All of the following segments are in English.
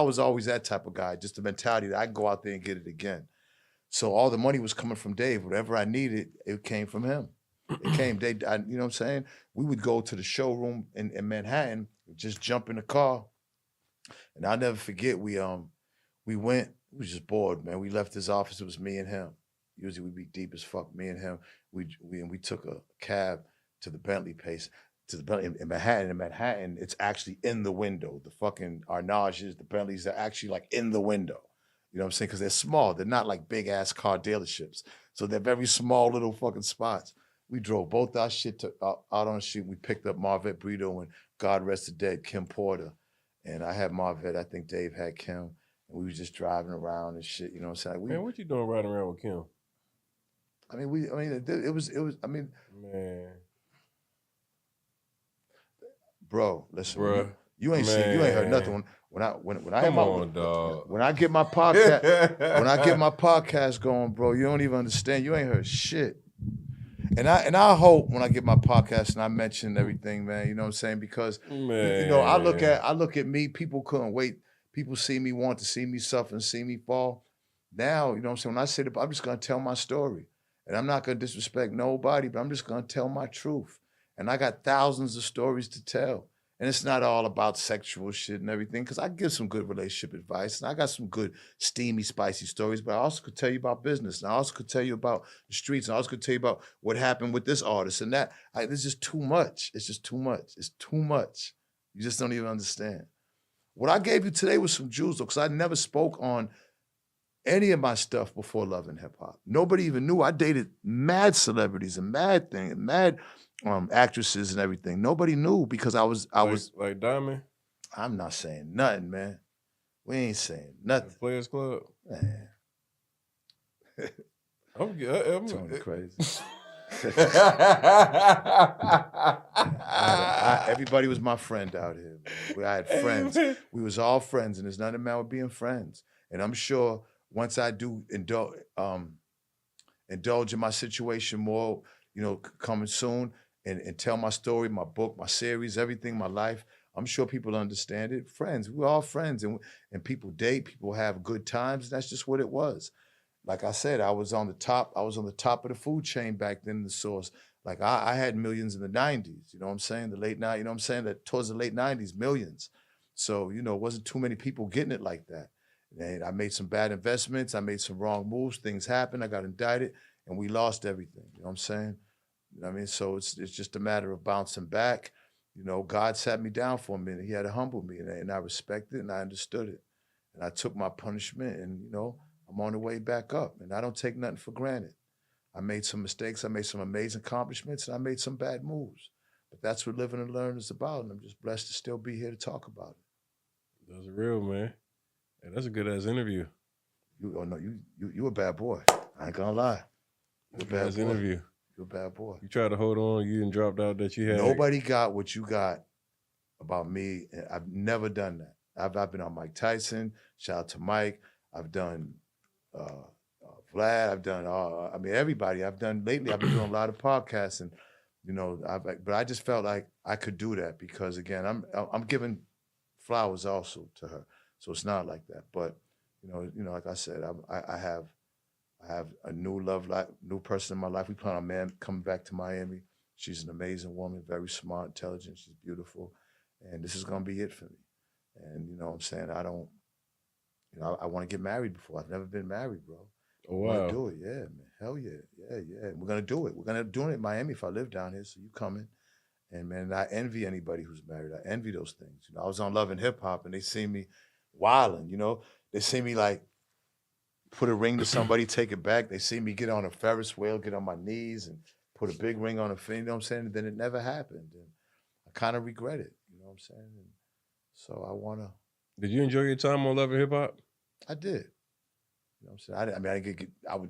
I was always that type of guy, just the mentality that I can go out there and get it again. So all the money was coming from Dave. Whatever I needed, it came from him. It came. You know what I'm saying? We would go to the showroom in Manhattan, just jump in the car, and I'll never forget. We went. We was just bored, man. We left his office. It was me and him. Usually we'd be deep as fuck. Me and him. We took a cab to the Bentley place. To the Bentley in Manhattan. In Manhattan, it's actually in the window. The fucking Arnages, the Bentleys are actually like in the window. You know what I'm saying? Because they're small. They're not like big ass car dealerships. So they're very small little fucking spots. We drove both our shit out on the street. We picked up Marvette Brito and God rest the dead, Kim Porter. And I had Marvette. I think Dave had Kim. And we was just driving around and shit. You know what I'm saying? Man, what you doing riding around with Kim? Man, bro, listen, Bruh, you ain't heard nothing. When I get my podcast going, bro, you don't even understand. You ain't heard shit. And I hope when I get my podcast and I mention everything, man, you know what I'm saying? Because you know, I look at me, people couldn't wait. People want to see me suffer and see me fall. Now, you know what I'm saying? When I say that, I'm just gonna tell my story. And I'm not gonna disrespect nobody, but I'm just gonna tell my truth. And I got thousands of stories to tell. And it's not all about sexual shit and everything, because I give some good relationship advice and I got some good steamy, spicy stories, but I also could tell you about business. And I also could tell you about the streets. And I also could tell you about what happened with this artist and that. It's just too much. It's just too much. It's too much. You just don't even understand. What I gave you today was some jewels, though, because I never spoke on any of my stuff before Love and Hip Hop. Nobody even knew. I dated mad celebrities and mad actresses and everything. Nobody knew because I was like Diamond. I'm not saying nothing, man. We ain't saying nothing. Players Club. Man. I'm Tony crazy. Everybody was my friend out here, man. I had friends. We was all friends, and there's nothing wrong with being friends. And I'm sure once I do indulge in my situation more, you know, coming soon, and tell my story, my book, my series, everything, my life, I'm sure people understand it. Friends, we're all friends, and people date, people have good times, and that's just what it was. Like I said, I was on the top of the food chain back then in the Source. Like I had millions in the 90s, you know what I'm saying? The late 90s, you know what I'm saying? That towards the late 90s, millions. So, you know, it wasn't too many people getting it like that. And I made some bad investments, I made some wrong moves, things happened, I got indicted, and we lost everything. You know what I'm saying? You know what I mean? So it's just a matter of bouncing back. You know, God sat me down for a minute. He had to humble me, and I respected it and I understood it. And I took my punishment, and, you know, I'm on the way back up, and I don't take nothing for granted. I made some mistakes, I made some amazing accomplishments, and I made some bad moves. But that's what living and learning is about, and I'm just blessed to still be here to talk about it. That's real, man. Hey, that's a good ass interview. You a bad boy. I ain't gonna lie. You a bad boy. Interview. You're a bad boy. You tried to hold on, you didn't dropped out that you had. Nobody got what you got about me. I've never done that. I've been on Mike Tyson. Shout out to Mike. I've done Vlad. I've done everybody. I've done lately. I've been doing a lot of podcasts, and you know, but I just felt like I could do that because again, I'm giving flowers also to her, so it's not like that. But you know, like I said, I have a new new person in my life. We plan on coming back to Miami. She's an amazing woman, very smart, intelligent. She's beautiful, and this is gonna be it for me. And you know what I'm saying? I want to get married before. I've never been married, bro. Oh, wow. I want to do it, yeah, man. Hell yeah, yeah. We're gonna do it. We're gonna do it in Miami if I live down here. So you coming? And man, I envy anybody who's married. I envy those things. You know, I was on Love and Hip Hop, and they see me wilding. You know, they see me like put a ring to somebody, take it back. They see me get on a Ferris wheel, get on my knees, and put a big ring on a finger. You know what I'm saying? And then it never happened, and I kind of regret it. You know what I'm saying? And so I wanna. Did you enjoy your time on Love and Hip Hop? I did. You know what I'm saying?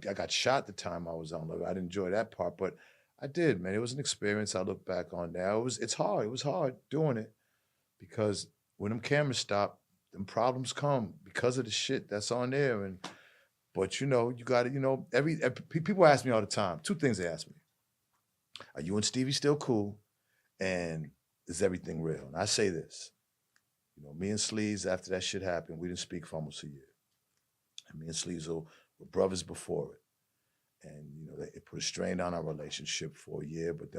I got shot the time I was on Love. I didn't enjoy that part, but I did, man. It was an experience I look back on now. It's hard. It was hard doing it because when them cameras stop, them problems come because of the shit that's on there. But you know, you got to, you know, people ask me all the time. Two things they ask me: are you and Stevie still cool? And is everything real? And I say this. You know, me and Sleaze, after that shit happened, we didn't speak for almost a year. And me and Sleaze were brothers before it. And, you know, it put a strain on our relationship for a year, but then